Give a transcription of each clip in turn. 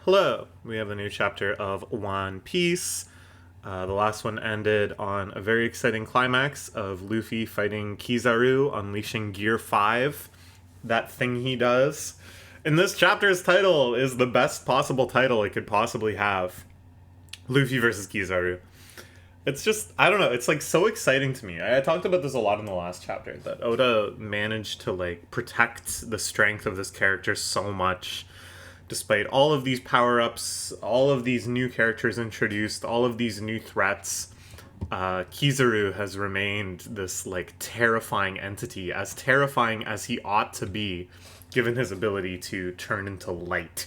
Hello! We have a new chapter of One Piece. The last one ended on a very exciting climax of Luffy fighting Kizaru, unleashing Gear 5. That thing he does. And this chapter's title is the best possible title it could possibly have. Luffy versus Kizaru. It's just, I don't know, it's like so exciting to me. I talked about this a lot in the last chapter, that Oda managed to like protect the strength of this character so much despite all of these power-ups, all of these new characters introduced, all of these new threats. Kizaru has remained this like terrifying entity, as terrifying as he ought to be, given his ability to turn into light.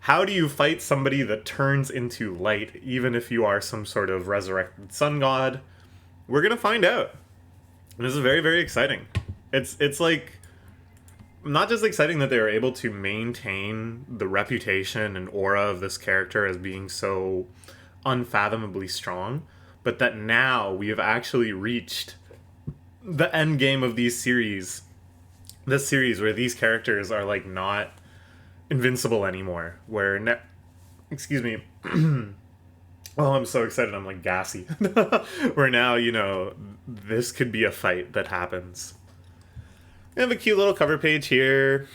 How do you fight somebody that turns into light, even if you are some sort of resurrected sun god? We're gonna find out. This is very, very exciting. It's like not just exciting that they were able to maintain the reputation and aura of this character as being so unfathomably strong, but that now we have actually reached the end game of these series. This series where these characters are like not invincible anymore. Excuse me. Oh, I'm so excited. I'm like gassy. Where now, this could be a fight that happens. We have a cute little cover page here.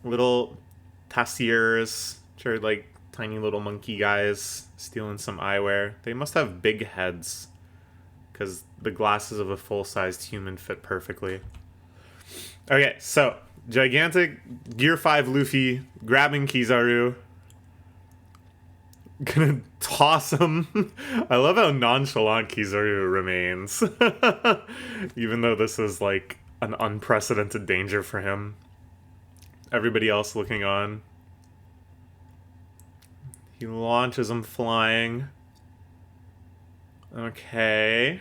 Little tassiers, which are like tiny little monkey guys stealing some eyewear. They must have big heads, because the glasses of a full-sized human fit perfectly. Okay, so gigantic Gear 5 Luffy grabbing Kizaru. Gonna toss him. I love how nonchalant Kizaru remains. Even though this is like an unprecedented danger for him. Everybody else looking on. He launches him flying. Okay.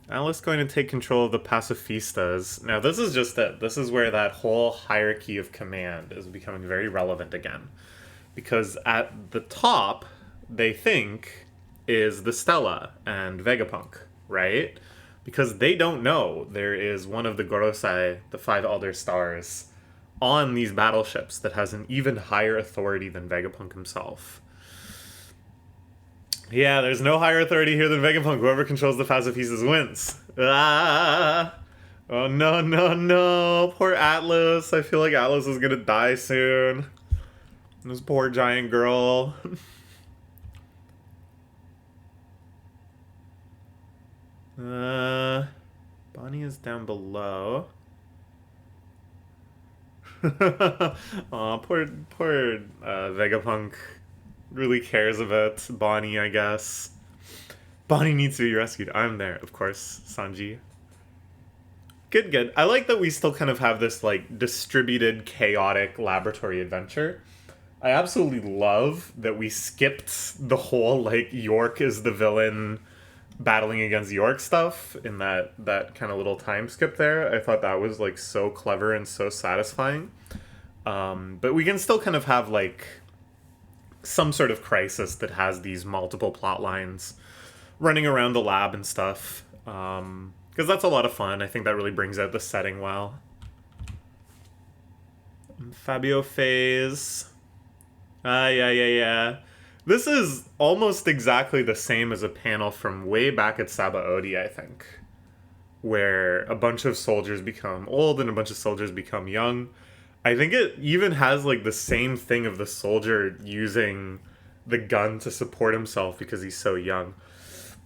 Alice going to take control of the pacifistas. Now this is just it. This is where that whole hierarchy of command is becoming very relevant again. Because at the top, they think, is the Stella and Vegapunk, right? Because they don't know there is one of the Gorosei, the Five Elder Stars, on these battleships that has an even higher authority than Vegapunk himself. Yeah, there's no higher authority here than Vegapunk. Whoever controls the pacifistas wins. Ah! Oh, no, no, no. Poor Atlas. I feel like Atlas is gonna die soon. This poor giant girl. Bonnie is down below. Aw, poor Vegapunk really cares about Bonnie, I guess. Bonnie needs to be rescued. I'm there, of course, Sanji. Good, good. I like that we still kind of have this, like, distributed, chaotic laboratory adventure. I absolutely love that we skipped the whole, like, York is the villain battling against York stuff in that kind of little time skip there. I thought that was, like, so clever and so satisfying. But we can still kind of have, like, some sort of crisis that has these multiple plot lines running around the lab and stuff. Because that's a lot of fun. I think that really brings out the setting well. Fabio phase. Yeah. This is almost exactly the same as a panel from way back at Sabaody, I think. Where a bunch of soldiers become old and a bunch of soldiers become young. I think it even has like the same thing of the soldier using the gun to support himself because he's so young.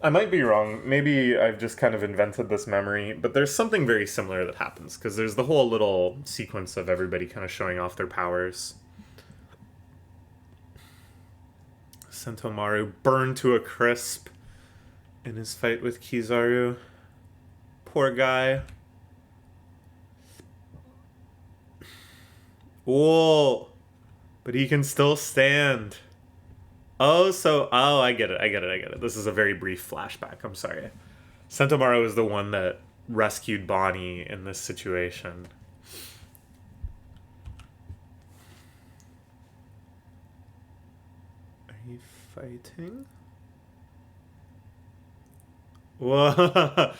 I might be wrong. Maybe I've just kind of invented this memory, but there's something very similar that happens because there's the whole little sequence of everybody kind of showing off their powers. Sentomaru burned to a crisp in his fight with Kizaru. Poor guy. Whoa! But he can still stand. Oh, I get it. This is a very brief flashback. I'm sorry. Sentomaru is the one that rescued Bonnie in this situation. Are you fighting? Whoa!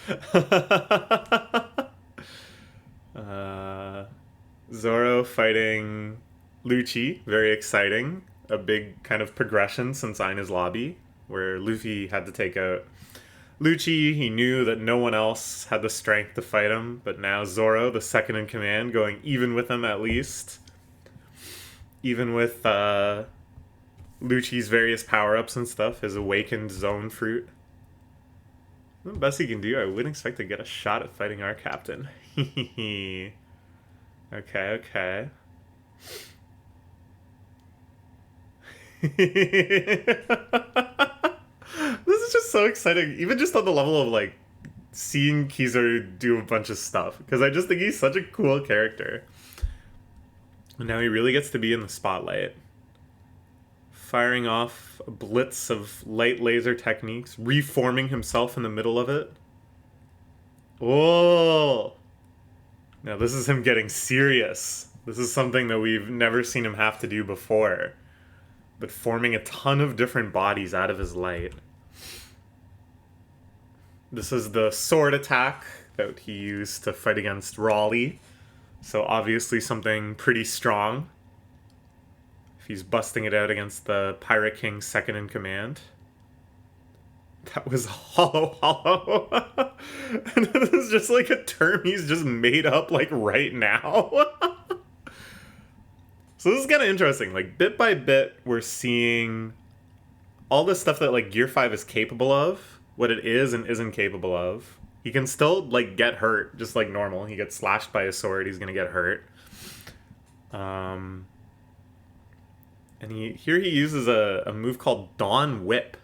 Zoro fighting Lucci, very exciting. A big kind of progression since Ina's Lobby, where Luffy had to take out Lucci. He knew that no one else had the strength to fight him, but now Zoro, the second in command, going even with him at least. Even with Lucci's various power-ups and stuff, his awakened zone fruit. The best he can do, I wouldn't expect to get a shot at fighting our captain. Okay, okay. This is just so exciting, even just on the level of like seeing Kizaru do a bunch of stuff, because I just think he's such a cool character. And now he really gets to be in the spotlight, firing off a blitz of light laser techniques, reforming himself in the middle of it. Oh! Now this is him getting serious. This is something that we've never seen him have to do before. But forming a ton of different bodies out of his light. This is the sword attack that he used to fight against Raleigh. So obviously something pretty strong. If he's busting it out against the Pirate King second in command. That was hollow. And this is just like a term he's just made up like right now. So this is kind of interesting. Like bit by bit, we're seeing all the stuff that like Gear 5 is capable of, what it is and isn't capable of. He can still like get hurt just like normal. He gets slashed by a sword, he's gonna get hurt. And here he uses a move called Dawn Whip.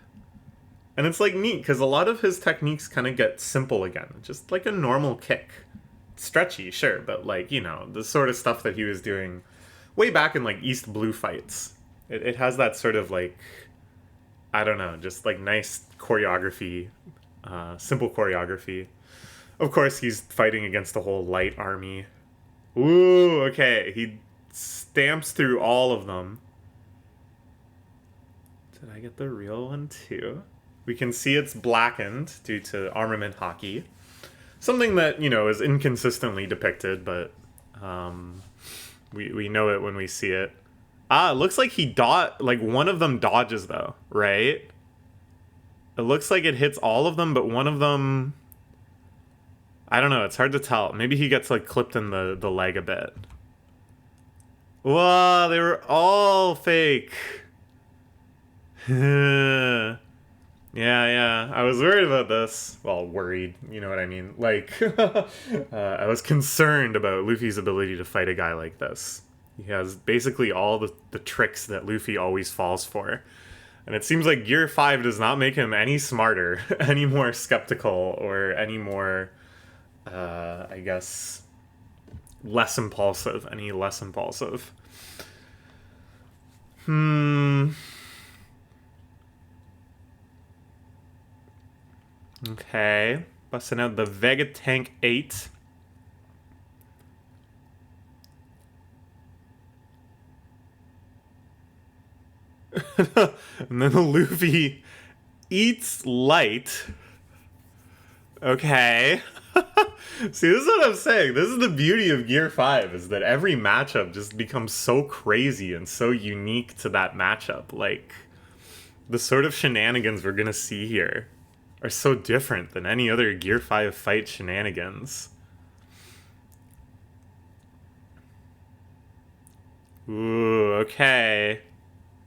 And it's like neat because a lot of his techniques kind of get simple again, just like a normal kick. Stretchy, sure, but like, you know, the sort of stuff that he was doing way back in like East Blue fights. It has that sort of like, I don't know, just like nice choreography, simple choreography. Of course, he's fighting against the whole light army. Ooh, okay, he stamps through all of them. Did I get the real one too? We can see it's blackened due to armament hockey. Something that, you know, is inconsistently depicted, but we know it when we see it. Ah, it looks like like one of them dodges though, right? It looks like it hits all of them, but one of them, I don't know, it's hard to tell. Maybe he gets like clipped in the leg a bit. Whoa, they were all fake. Yeah, I was worried about this. Well, worried, you know what I mean. Like, I was concerned about Luffy's ability to fight a guy like this. He has basically all the tricks that Luffy always falls for. And it seems like Gear 5 does not make him any smarter, any more skeptical, or any more, I guess, less impulsive. Okay, busting out the Vegapunk 8. And then Luffy eats light. Okay. See, this is what I'm saying. This is the beauty of Gear 5, is that every matchup just becomes so crazy and so unique to that matchup. Like, the sort of shenanigans we're gonna see here are so different than any other Gear 5 fight shenanigans. Ooh, okay.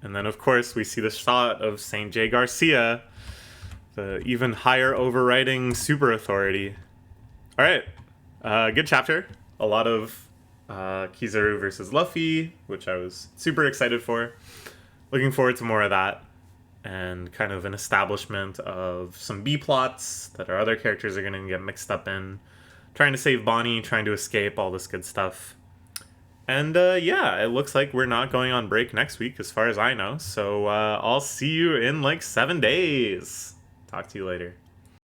And then, of course, we see the shot of St. J. Garcia, the even higher overriding super authority. All right, good chapter. A lot of Kizaru versus Luffy, which I was super excited for. Looking forward to more of that. And kind of an establishment of some B-plots that our other characters are going to get mixed up in. Trying to save Bonnie, trying to escape, all this good stuff. And yeah, it looks like we're not going on break next week as far as I know. So I'll see you in like 7 days. Talk to you later.